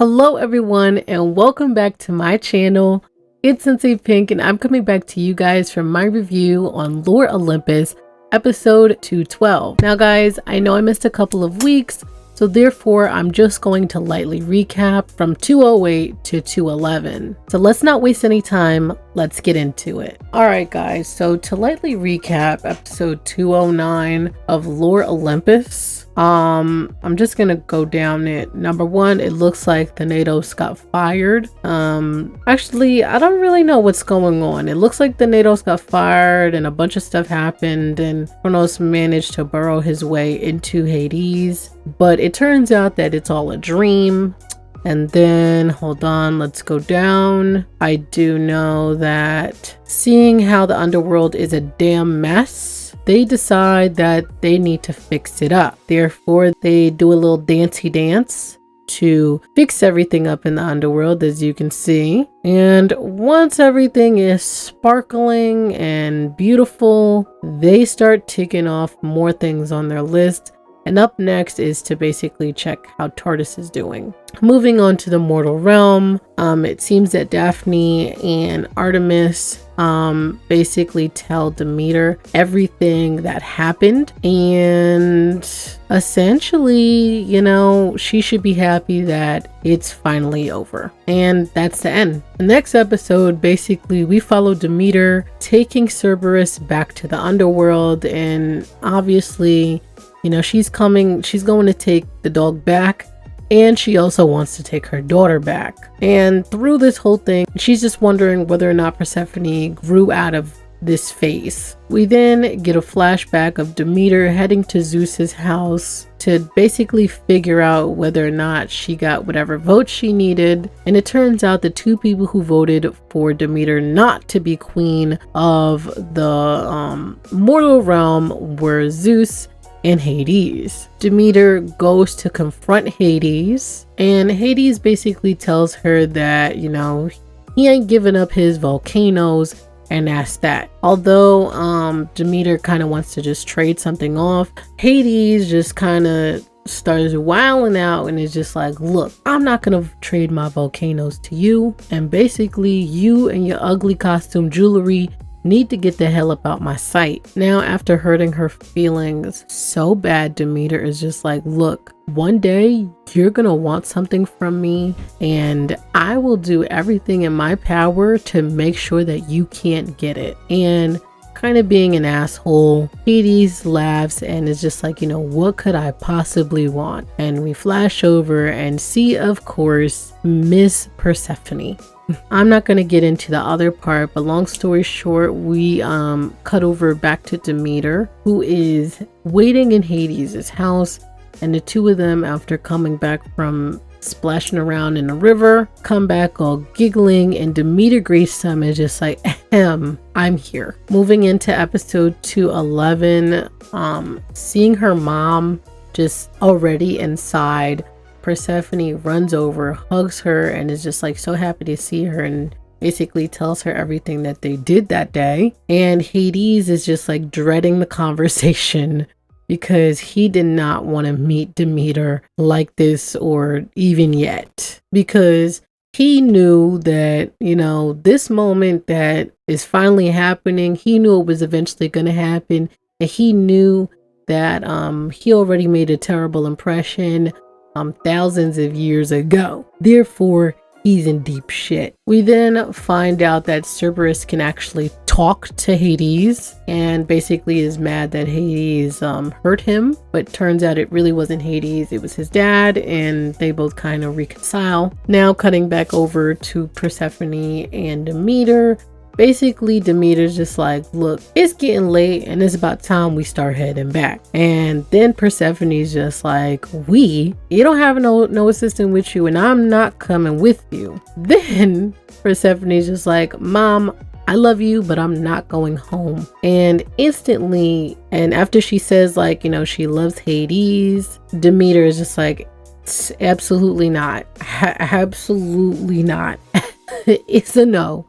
Hello everyone and welcome back to my channel. It's Sensei Pink and I'm coming back to you guys for my review on Lore Olympus episode 212. Now guys, I know I missed a couple of weeks, so therefore I'm just going to lightly recap from 208 to 211. So let's not waste any time, let's get into it. Alright guys, so to lightly recap episode 209 of Lore Olympus, I'm just gonna go down it. Number one, it looks like the Natos got fired. Actually, I don't really know what's going on. It looks like the Natos got fired and a bunch of stuff happened and Kronos managed to burrow his way into Hades, but it turns out that it's all a dream. And then, hold on, let's go down. I do know that seeing how the underworld is a damn mess, they decide that they need to fix it up. Therefore, they do a little dancey dance to fix everything up in the underworld, as you can see. And once everything is sparkling and beautiful, they start ticking off more things on their list. And up next is to basically check how Tardis is doing. Moving on to the mortal realm, it seems that Daphne and Artemis basically tell Demeter everything that happened, and essentially, you know, she should be happy that it's finally over. And that's the end. The next episode, basically we follow Demeter taking Cerberus back to the underworld, and obviously, you know, she's going to take the dog back, and she also wants to take her daughter back. And through this whole thing, she's just wondering whether or not Persephone grew out of this phase. We then get a flashback of Demeter heading to Zeus's house to basically figure out whether or not she got whatever vote she needed. And it turns out the two people who voted for Demeter not to be queen of the mortal realm were Zeus and Hades. Demeter goes to confront Hades, and Hades basically tells her that, you know, he ain't giving up his volcanoes, and that's that. Although Demeter kind of wants to just trade something off, Hades just kind of starts wilding out and is just like, look, I'm not gonna trade my volcanoes to you, and basically you and your ugly costume jewelry need to get the hell up out my sight. Now, after hurting her feelings so bad, Demeter is just like, look, one day you're gonna want something from me, and I will do everything in my power to make sure that you can't get it. And kind of being an asshole, Hades laughs and is just like, you know, what could I possibly want? And we flash over and see, of course, Miss Persephone. I'm not going to get into the other part, but long story short, we cut over back to Demeter, who is waiting in Hades' house, and the two of them, after coming back from splashing around in the river, come back all giggling, and Demeter greets them and is just like, I'm here. Moving into episode 211, seeing her mom just already inside, Persephone runs over, hugs her, and is just like so happy to see her, and basically tells her everything that they did that day. And Hades is just like dreading the conversation because he did not want to meet Demeter like this, or even yet, because he knew that, you know, this moment that is finally happening, he knew it was eventually going to happen, and he knew that he already made a terrible impression thousands of years ago. Therefore, he's in deep shit. We then find out that Cerberus can actually talk to Hades, and basically is mad that Hades hurt him, but turns out it really wasn't Hades, it was his dad, and they both kind of reconcile. Now cutting back over to Persephone and Demeter. Basically, Demeter's just like, look, it's getting late and it's about time we start heading back. And then Persephone's just like, you don't have no assistant with you, and I'm not coming with you. Then Persephone's just like, Mom, I love you, but I'm not going home. And instantly, and after she says, like, you know, she loves Hades, Demeter is just like, absolutely not. Absolutely not. It's a no.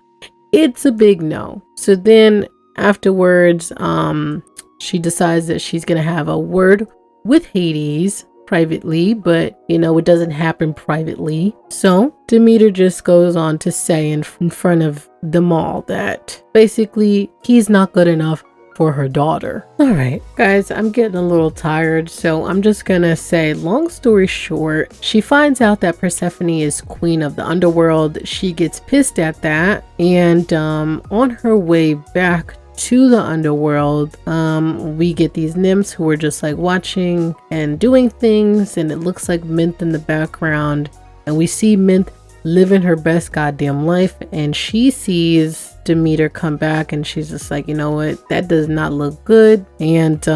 It's a big no. So then afterwards, she decides that she's gonna have a word with Hades privately, but you know, it doesn't happen privately. So Demeter just goes on to say in front of them all that basically he's not good enough for her daughter. All right, guys, I'm getting a little tired, so I'm just gonna say, long story short, she finds out that Persephone is queen of the underworld. She gets pissed at that, and on her way back to the underworld, we get these nymphs who are just like watching and doing things, and it looks like Minthe in the background, and we see Minthe living her best goddamn life, and she sees Demeter come back, and she's just like, you know what, that does not look good. And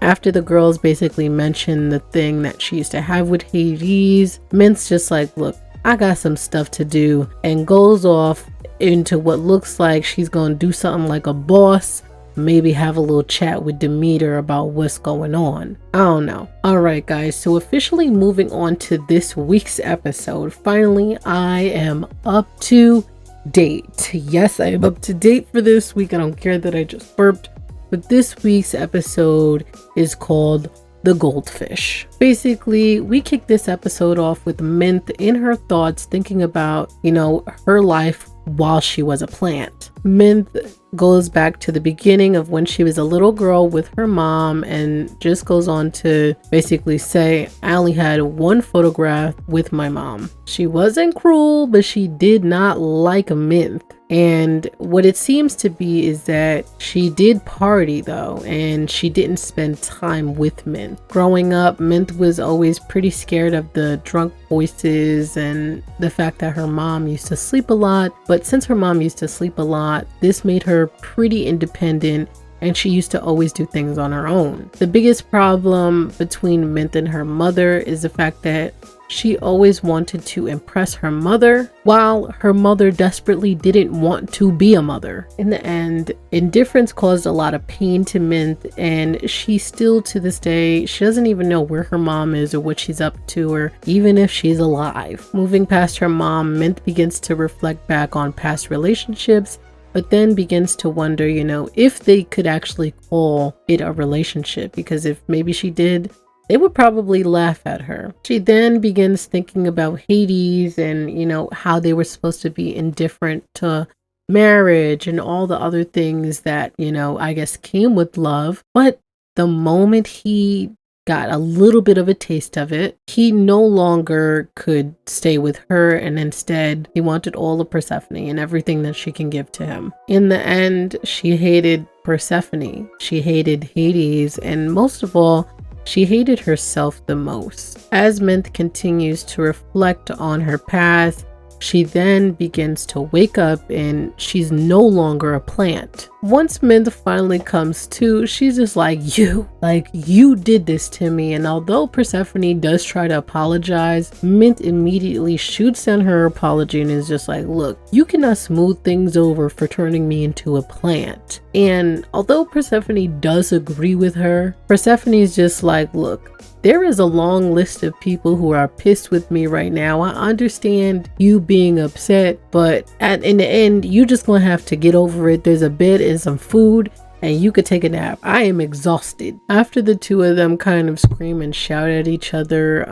after the girls basically mention the thing that she used to have with Hades, Minthe's just like, look, I got some stuff to do, and goes off into what looks like she's gonna do something like a boss, maybe have a little chat with Demeter about what's going on. I don't know. All right, guys, so officially moving on to this week's episode. Finally, I am up to date. Yes, I am up to date for this week. I don't care that I just burped, but this week's episode is called The Goldfish. Basically, we kick this episode off with Minthe in her thoughts, thinking about, you know, her life while she was a plant. Minthe goes back to the beginning of when she was a little girl with her mom, and just goes on to basically say, I only had one photograph with my mom. She wasn't cruel, but she did not like Minthe. And what it seems to be is that she did party though, and she didn't spend time with Minthe. Growing up, Minthe was always pretty scared of the drunk voices and the fact that her mom used to sleep a lot. But since her mom used to sleep a lot, this made her pretty independent, and she used to always do things on her own. The biggest problem between Minthe and her mother is the fact that she always wanted to impress her mother, while her mother desperately didn't want to be a mother. In the end, indifference caused a lot of pain to Minthe, and she still to this day, she doesn't even know where her mom is or what she's up to, or even if she's alive. Moving past her mom, Minthe begins to reflect back on past relationships, but then begins to wonder, you know, if they could actually call it a relationship, because if maybe she did, they would probably laugh at her. She then begins thinking about Hades and, you know, how they were supposed to be indifferent to marriage and all the other things that, you know, I guess came with love. But the moment he got a little bit of a taste of it, he no longer could stay with her, and instead he wanted all of Persephone and everything that she can give to him. In the end, she hated Persephone, she hated Hades, and most of all, she hated herself the most. As Minthe continues to reflect on her past, she then begins to wake up, and she's no longer a plant. Once Minthe finally comes to, she's just like, you did this to me. And although Persephone does try to apologize, Minthe immediately shoots down her apology and is just like, look, you cannot smooth things over for turning me into a plant. And although Persephone does agree with her, Persephone is just like, look, there is a long list of people who are pissed with me right now. I understand you being upset, but in the end, you just gonna have to get over it. There's a bed and some food, and you could take a nap. I am exhausted. After the two of them kind of scream and shout at each other,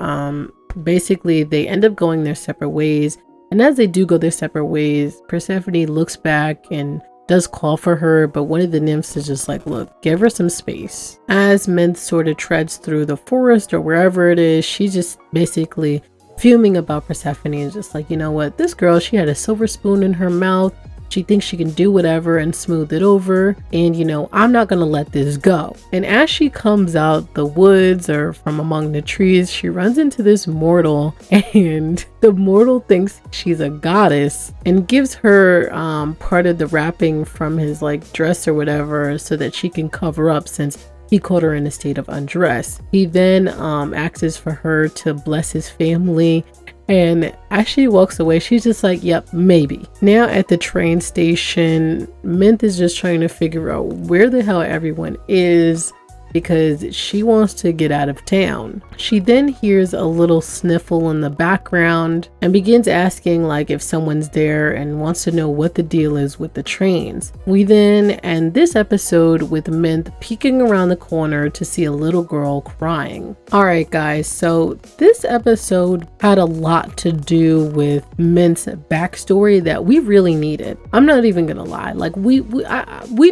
basically they end up going their separate ways. And as they do go their separate ways, Persephone looks back and does call for her, but one of the nymphs is just like, look, give her some space. As Minthe sort of treads through the forest or wherever it is, she's just basically fuming about Persephone and just like, you know what, this girl, she had a silver spoon in her mouth. She thinks she can do whatever and smooth it over, and you know, I'm not gonna let this go. And as she comes out the woods or from among the trees, she runs into this mortal, and the mortal thinks she's a goddess and gives her part of the wrapping from his like dress or whatever, so that she can cover up since he caught her in a state of undress. He then asks for her to bless his family, and as she walks away, she's just like, yep, maybe. Now at the train station, Minthe is just trying to figure out where the hell everyone is. because she wants to get out of town. She then hears a little sniffle in the background and begins asking like if someone's there and wants to know what the deal is with the trains. We then end this episode with Minthe peeking around the corner to see a little girl crying. Alright guys, so this episode had a lot to do with Minthe's backstory that we really needed. I'm not even gonna lie, like we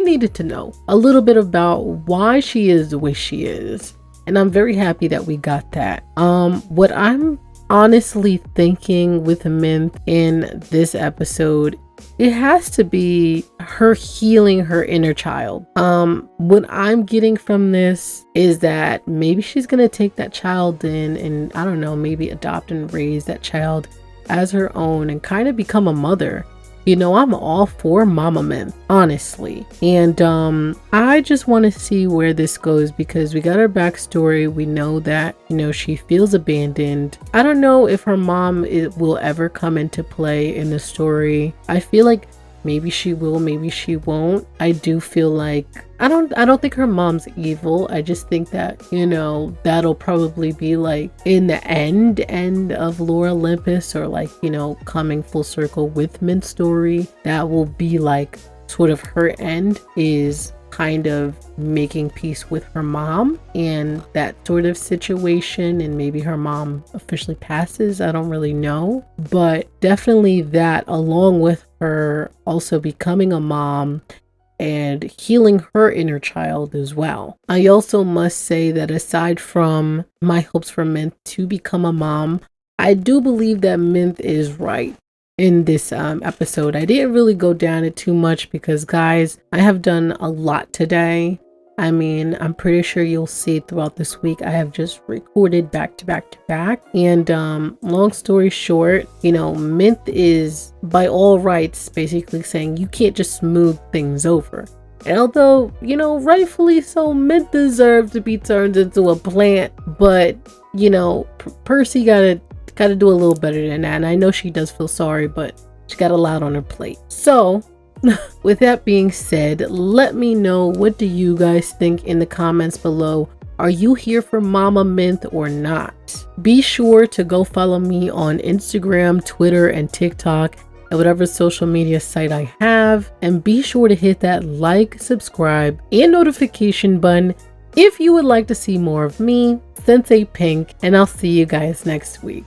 needed to know a little bit about why she is the way she is, and I'm very happy that we got that. What I'm honestly thinking with Minthe in this episode, it has to be her healing her inner child. What I'm getting from this is that maybe she's gonna take that child in and I don't know, maybe adopt and raise that child as her own and kind of become a mother. You know, I'm all for Mama Minthe, honestly. And I just want to see where this goes because we got her backstory. We know that, you know, she feels abandoned. I don't know if her mom will ever come into play in the story. I feel like maybe she will, maybe she won't. I do feel like I don't think her mom's evil. I just think that, you know, that'll probably be like in the end of Lore Olympus, or like, you know, coming full circle with Minthe's story. That will be like sort of her end, is kind of making peace with her mom and that sort of situation, and maybe her mom officially passes. I don't really know, but definitely that, along with her also becoming a mom and healing her inner child as well. I also must say that aside from my hopes for Minthe to become a mom, I do believe that Minthe is right in this episode. I didn't really go down it too much because, guys, I have done a lot today. I mean, I'm pretty sure you'll see throughout this week, I have just recorded back to back to back. And long story short, you know, Minthe is by all rights basically saying you can't just smooth things over. And although, you know, rightfully so, Minthe deserves to be turned into a plant, but, you know, Percy gotta do a little better than that. And I know she does feel sorry, but she got a lot on her plate. So with that being said, let me know, what do you guys think in the comments below? Are you here for Mama Minthe or not? Be sure to go follow me on Instagram, Twitter, and TikTok, and whatever social media site I have. And be sure to hit that like, subscribe, and notification button if you would like to see more of me, Sensei Pink, and I'll see you guys next week.